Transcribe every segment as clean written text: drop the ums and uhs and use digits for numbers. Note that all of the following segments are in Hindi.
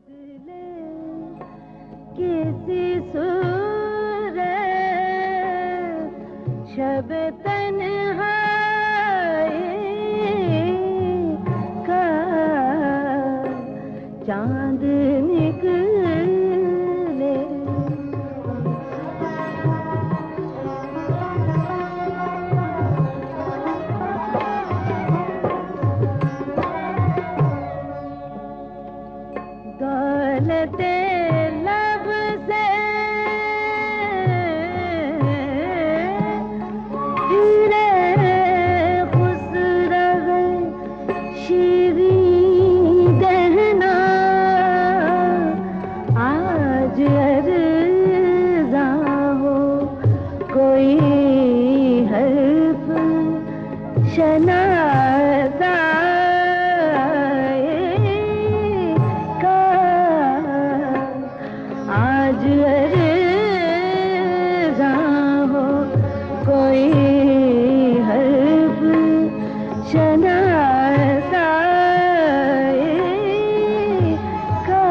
बदले किसी सूरत शब तन्हाई का चांद निकले। दौलते लब से हीरे खुसरव शीरीं गहना आज अर्ज़ा हो कोई हर्फ शनाज़ा आज अर्ज़ा हो कोई हर्फ शनाज़ा का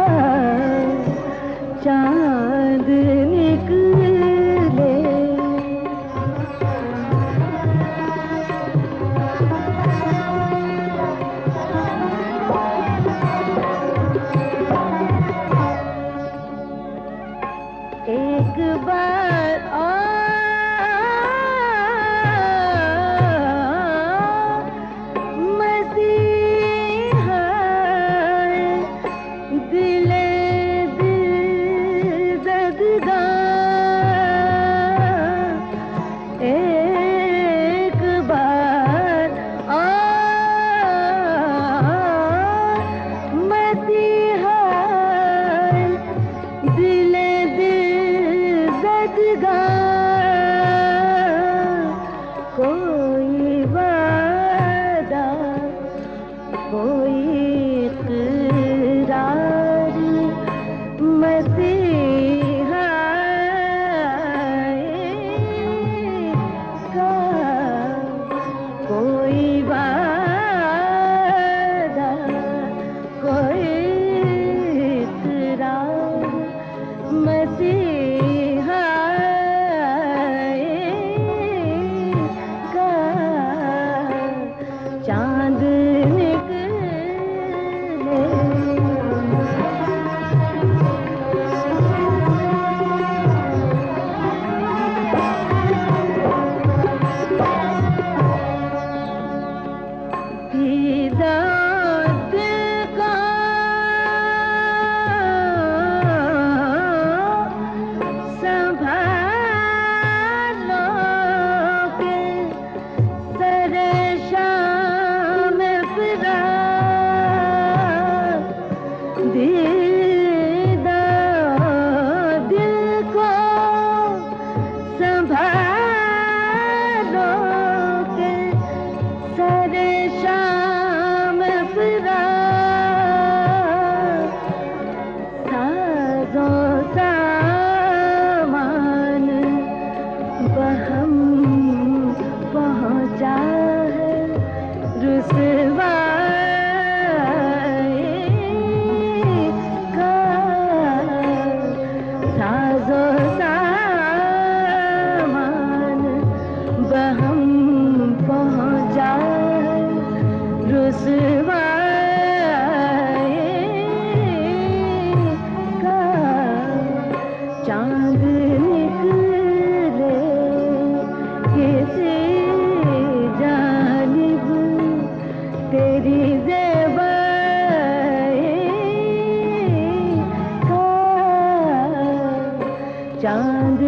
चाँद निकले। एक बार और मसीहा दिले दिल ज़दगार। एक बार और मसीहा दिले कोई वादा कोई इक़रार मसीहा का कोई वादा कोई इक़रार मसीहा चांद निकले। दीदा दिल का संभालो के सरे शाम दीदा दिल को संभालो के सरे शाम साजो सामान बहम पहुँचा है रुसवाई का साजो सामान बहम पहुँचा है रुसवाई का चांद निकले किसी जानिब तेरी ज़ेबाई का चांद